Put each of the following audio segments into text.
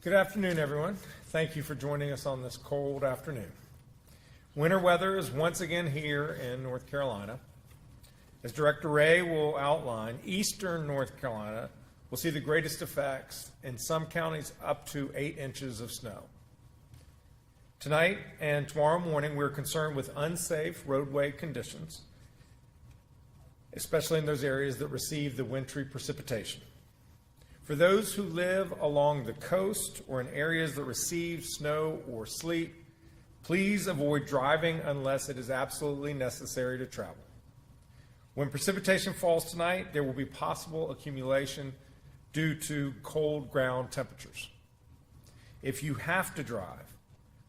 Good afternoon, everyone. Thank you for joining us on this cold afternoon. Winter weather is once again here in North Carolina. As Director Ray will outline, eastern North Carolina will see the greatest effects, in some counties up to 8 inches of snow. Tonight and tomorrow morning, we're concerned with unsafe roadway conditions, especially in those areas that receive the wintry precipitation. For those who live along the coast or in areas that receive snow or sleet, please avoid driving unless it is absolutely necessary to travel. When precipitation falls tonight, there will be possible accumulation due to cold ground temperatures. If you have to drive,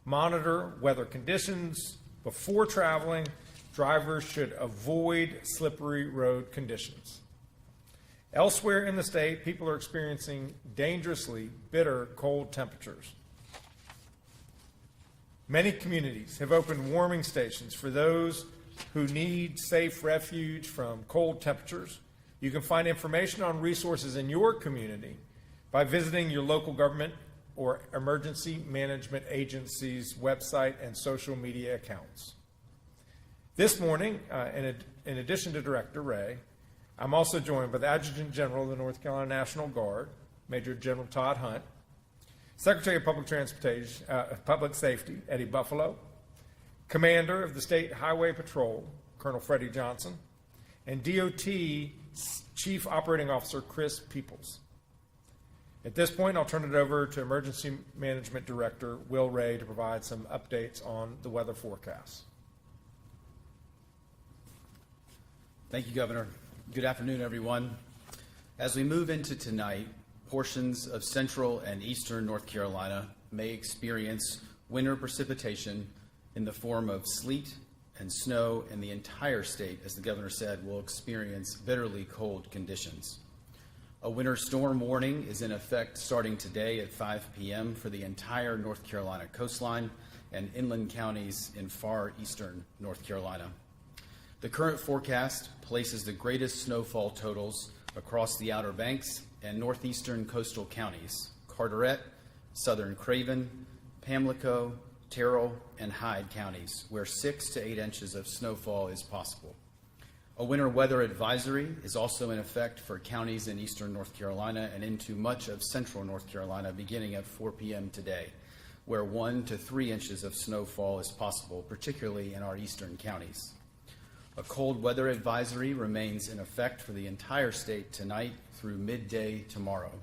monitor weather conditions before traveling. Drivers should avoid slippery road conditions. Elsewhere in the state, people are experiencing dangerously bitter cold temperatures. Many communities have opened warming stations for those who need safe refuge from cold temperatures. You can find information on resources in your community by visiting your local government or emergency management agency's website and social media accounts. This morning, in addition to Director Ray, I'm also joined by the Adjutant General of the North Carolina National Guard, Major General Todd Hunt, Secretary of Public Safety, Eddie Buffalo, Commander of the State Highway Patrol, Colonel Freddie Johnson, and DOT Chief Operating Officer Chris Peoples. At this point, I'll turn it over to Emergency Management Director Will Ray to provide some updates on the weather forecast. Thank you, Governor. Good afternoon, everyone. As we move into tonight, portions of central and eastern North Carolina may experience winter precipitation in the form of sleet and snow, and the entire state, as the Governor said, will experience bitterly cold conditions. A winter storm warning is in effect starting today at 5 p.m. for the entire North Carolina coastline and inland counties in far eastern North Carolina. The current forecast places the greatest snowfall totals across the Outer Banks and northeastern coastal counties, Carteret, southern Craven, Pamlico, Terrell, and Hyde counties, where 6 to 8 inches of snowfall is possible. A winter weather advisory is also in effect for counties in eastern North Carolina and into much of central North Carolina beginning at 4 p.m. today, where 1 to 3 inches of snowfall is possible, particularly in our eastern counties. A cold weather advisory remains in effect for the entire state tonight through midday tomorrow.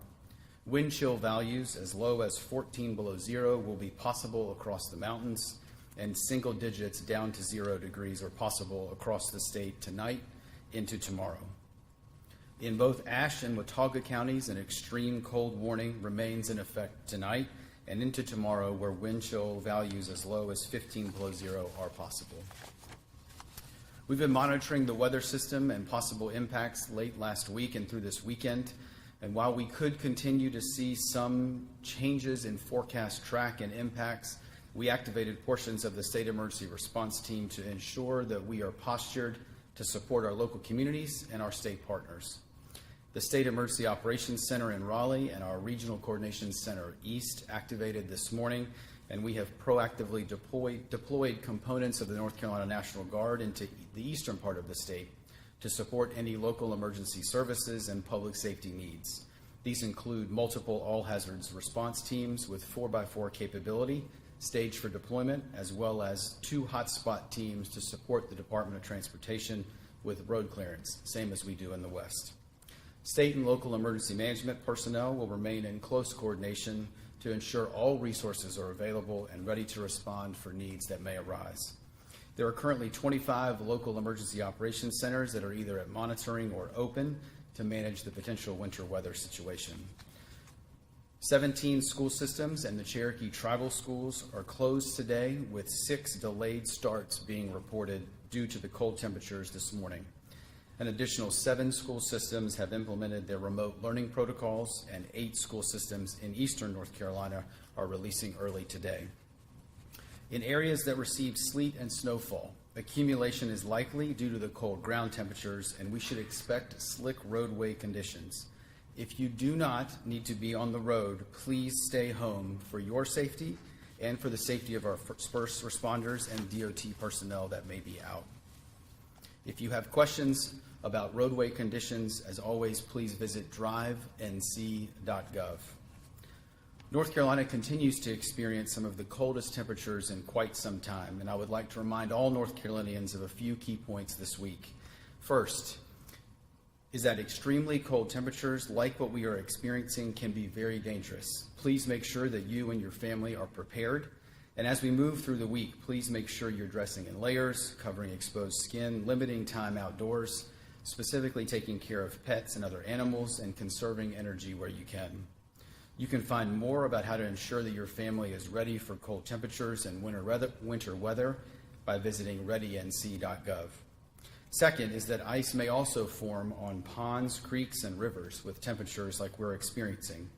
Wind chill values as low as 14 below zero will be possible across the mountains, and single digits down to 0 degrees are possible across the state tonight into tomorrow. In both Ashe and Watauga counties, an extreme cold warning remains in effect tonight and into tomorrow, where wind chill values as low as 15 below zero are possible. We've been monitoring the weather system and possible impacts late last week and through this weekend. And while we could continue to see some changes in forecast track and impacts, we activated portions of the State Emergency Response Team to ensure that we are postured to support our local communities and our state partners. The State Emergency Operations Center in Raleigh and our Regional Coordination Center East activated this morning, and we have proactively deployed components of the North Carolina National Guard into the eastern part of the state to support any local emergency services and public safety needs. These include multiple all-hazards response teams with 4x4 capability staged for deployment, as well as 2 hotspot teams to support the Department of Transportation with road clearance, same as we do in the West. State and local emergency management personnel will remain in close coordination to ensure all resources are available and ready to respond for needs that may arise. There are currently 25 local emergency operations centers that are either at monitoring or open to manage the potential winter weather situation. 17 school systems and the Cherokee tribal schools are closed today, with 6 delayed starts being reported due to the cold temperatures this morning. An additional 7 school systems have implemented their remote learning protocols, and 8 school systems in eastern North Carolina are releasing early today. In areas that receive sleet and snowfall, accumulation is likely due to the cold ground temperatures, and we should expect slick roadway conditions. If you do not need to be on the road, please stay home for your safety and for the safety of our first responders and DOT personnel that may be out. If you have questions about roadway conditions, as always, please visit drivenc.gov. North Carolina continues to experience some of the coldest temperatures in quite some time, and I would like to remind all North Carolinians of a few key points this week. First, is that extremely cold temperatures, like what we are experiencing, can be very dangerous. Please make sure that you and your family are prepared. And as we move through the week, please make sure you're dressing in layers, covering exposed skin, limiting time outdoors, specifically taking care of pets and other animals, and conserving energy where you can. You can find more about how to ensure that your family is ready for cold temperatures and winter weather by visiting readync.gov. Second is that ice may also form on ponds, creeks, and rivers with temperatures like we're experiencing.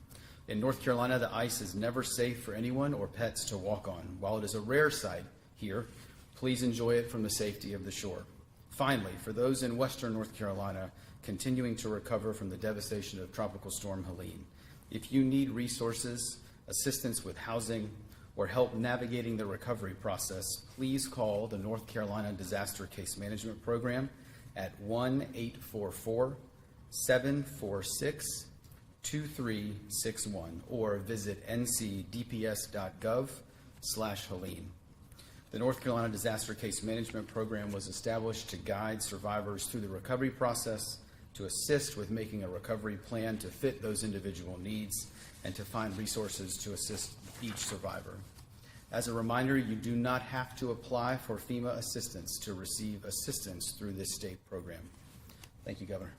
In North Carolina, the ice is never safe for anyone or pets to walk on. While it is a rare sight here, please enjoy it from the safety of the shore. Finally, for those in western North Carolina continuing to recover from the devastation of Tropical Storm Helene, if you need resources, assistance with housing, or help navigating the recovery process, please call the North Carolina Disaster Case Management Program at 1-844-746-2361 or visit ncdps.gov/Helene. The North Carolina Disaster Case Management Program was established to guide survivors through the recovery process, to assist with making a recovery plan to fit those individual needs, and to find resources to assist each survivor. As a reminder, you do not have to apply for FEMA assistance to receive assistance through this state program. Thank you, Governor.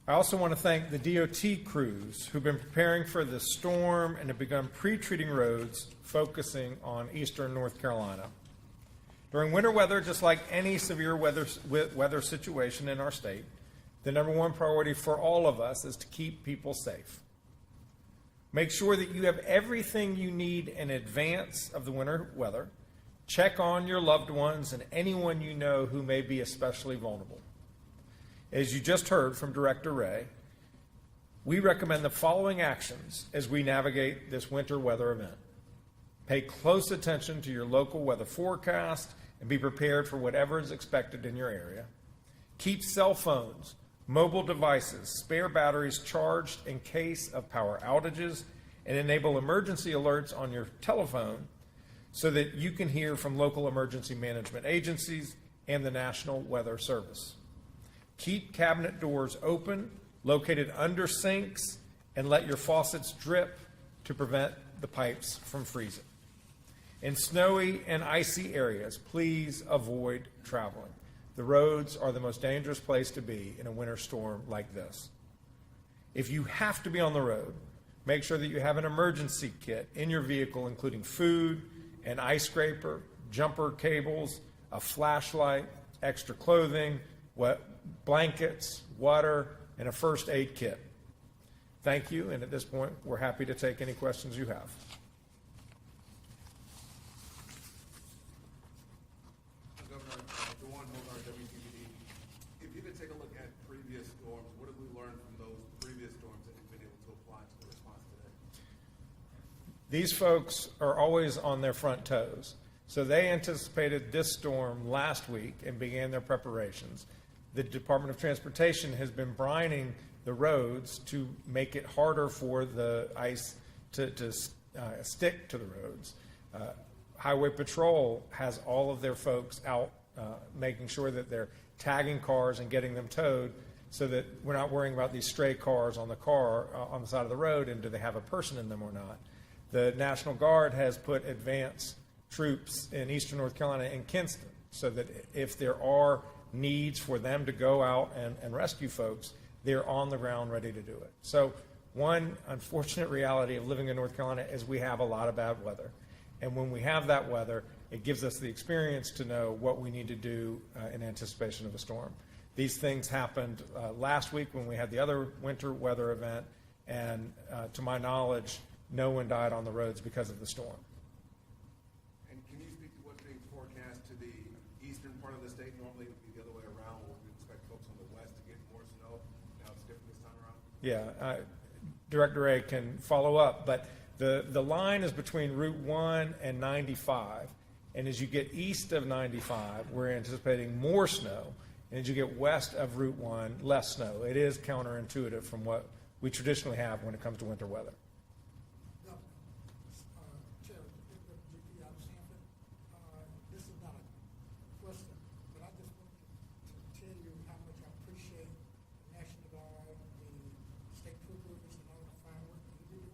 I also want to thank the DOT crews who've been preparing for the storm and have begun pre-treating roads, focusing on eastern North Carolina. During winter weather, just like any severe weather situation in our state, the number one priority for all of us is to keep people safe. Make sure that you have everything you need in advance of the winter weather. Check on your loved ones and anyone you know who may be especially vulnerable. As you just heard from Director Ray, we recommend the following actions as we navigate this winter weather event. Pay close attention to your local weather forecast and be prepared for whatever is expected in your area. Keep cell phones, mobile devices, spare batteries charged in case of power outages, and enable emergency alerts on your telephone so that you can hear from local emergency management agencies and the National Weather Service. Keep cabinet doors open, located under sinks, and let your faucets drip to prevent the pipes from freezing. In snowy and icy areas, please avoid traveling. The roads are the most dangerous place to be in a winter storm like this. If you have to be on the road, make sure that you have an emergency kit in your vehicle, including food, an ice scraper, jumper cables, a flashlight, extra clothing, blankets, water, and a first aid kit. Thank you, and at this point, we're happy to take any questions you have. Governor, Dewan Mogar, WTVD. If you could take a look at previous storms, what have we learned from those previous storms that you've been able to apply to the response today? These folks are always on their front toes. So they anticipated this storm last week and began their preparations. The Department of Transportation has been brining the roads to make it harder for the ice to stick to the roads. Highway Patrol has all of their folks out making sure that they're tagging cars and getting them towed so that we're not worrying about these stray cars on the side of the road and do they have a person in them or not. The National Guard has put advance troops in eastern North Carolina and Kinston so that if there are needs for them to go out and rescue folks, they're on the ground ready to do it. So one unfortunate reality of living in North Carolina is we have a lot of bad weather. And when we have that weather, it gives us the experience to know what we need to do in anticipation of a storm. These things happened last week when we had the other winter weather event, and to my knowledge, no one died on the roads because of the storm. And can you speak to what's being forecast to the eastern part of the state? Normally it would be the other way around, where we expect folks on Yeah, Director A can follow up, but the line is between Route 1 and 95. And as you get east of 95, we're anticipating more snow. And as you get west of Route 1, less snow. It is counterintuitive from what we traditionally have when it comes to winter weather. Chair, GP out of Sanford, this is not a question, but I just wanted to tell you how much I appreciate the National Guard, the state troopers, and all the fine work that you do.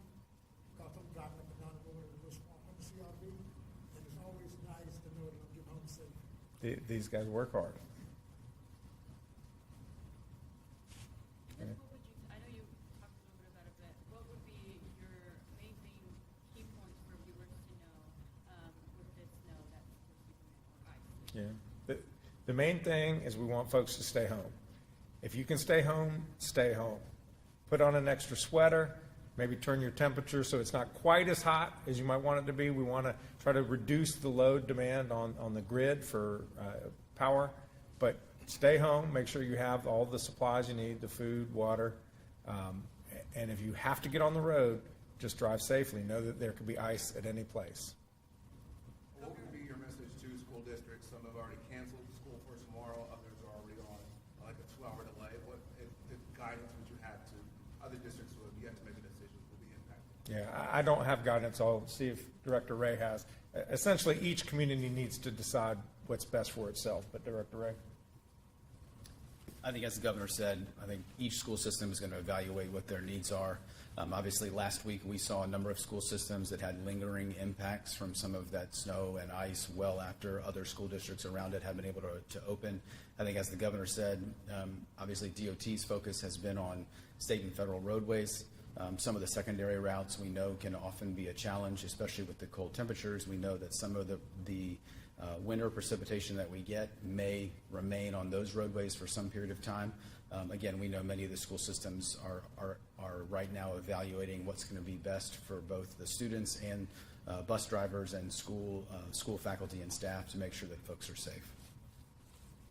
Because I'm driving up and down the road every once in a while on the CRV, and it's always nice to know that I'm getting home safe. These guys work hard. What would you, I know you talked a little bit about it, but what would be your main key points for viewers to know with this snow that's or ice? Yeah. The main thing is we want folks to stay home. If you can stay home, stay home. Put on an extra sweater, maybe turn your temperature so it's not quite as hot as you might want it to be. We want to try to reduce the load demand on the grid for power, but stay home, make sure you have all the supplies you need, the food, water, and if you have to get on the road, just drive safely. Know that there could be ice at any place. What would be your message to school districts? Some have already canceled school for tomorrow, others are already on like a 2-hour delay. What if guidance would you have to other districts who have yet to make a decision will be impacted? Yeah, I don't have guidance. I'll see if Director Ray has. Essentially, each community needs to decide what's best for itself, but Director Ray? I think, as the governor said, I think each school system is going to evaluate what their needs are. Obviously, last week we saw a number of school systems that had lingering impacts from some of that snow and ice well after other school districts around it have been able to open. I think, as the governor said, obviously DOT's focus has been on state and federal roadways. Some of the secondary routes we know can often be a challenge, especially with the cold temperatures. We know that some of the winter precipitation that we get may remain on those roadways for some period of time. Again, we know many of the school systems are right now evaluating what's going to be best for both the students and bus drivers and school faculty and staff to make sure that folks are safe.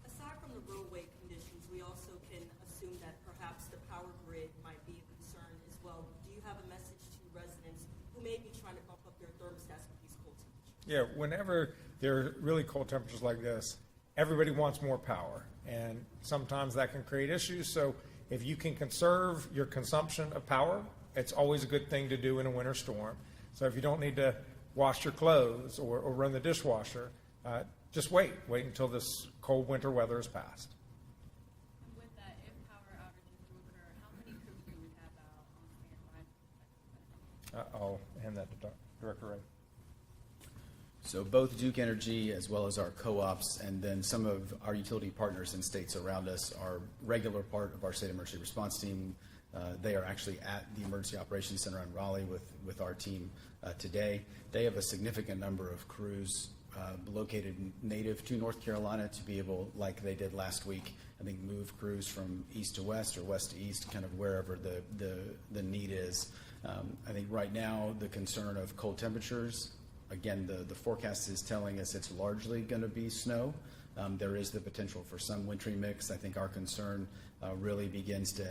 Aside from the roadway conditions, we also can assume that perhaps the power grid might be a concern as well. Do you have a message to residents who may be trying to bump up their thermostats with these cold temperatures? Yeah, whenever there are really cold temperatures like this, everybody wants more power, and sometimes that can create issues. So if you can conserve your consumption of power, it's always a good thing to do in a winter storm. So if you don't need to wash your clothes or run the dishwasher, just wait until this cold winter weather is past. And with that, if power outages do occur, how many crews do we have out on standby? I'll hand that to Director Ray. So both Duke Energy as well as our co-ops and then some of our utility partners in states around us are regular part of our state emergency response team. They are actually at the Emergency Operations Center in Raleigh with our team today. They have a significant number of crews located native to North Carolina to be able, like they did last week, I think move crews from east to west or west to east, kind of wherever the need is. I think right now the concern of cold temperatures, again, the forecast is telling us it's largely going to be snow. There is the potential for some wintry mix. I think our concern really begins to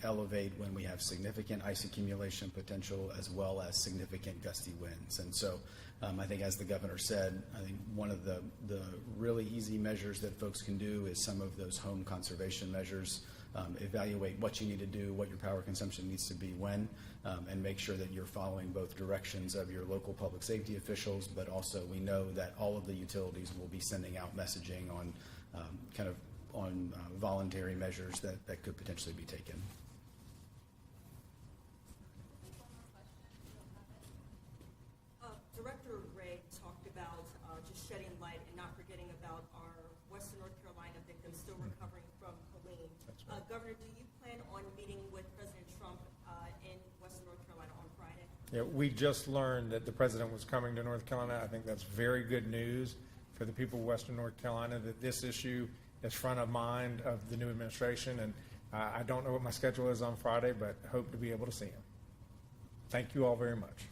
elevate when we have significant ice accumulation potential as well as significant gusty winds. And so I think, as the governor said, I think one of the really easy measures that folks can do is some of those home conservation measures. Evaluate what you need to do, what your power consumption needs to be when, and make sure that you're following both directions of your local public safety officials, but also we know that all of the utilities will be sending out messaging on voluntary measures that could potentially be taken. Director Ray talked about just shedding light and not forgetting about our Western North Carolina victims still recovering from Helene. Governor, do you plan on meeting with President Trump in Western North Carolina on Friday? Yeah, we just learned that the president was coming to North Carolina. I think that's very good news for the people of Western North Carolina, that this issue is front of mind of the new administration. And I don't know what my schedule is on Friday, but hope to be able to see him. Thank you all very much.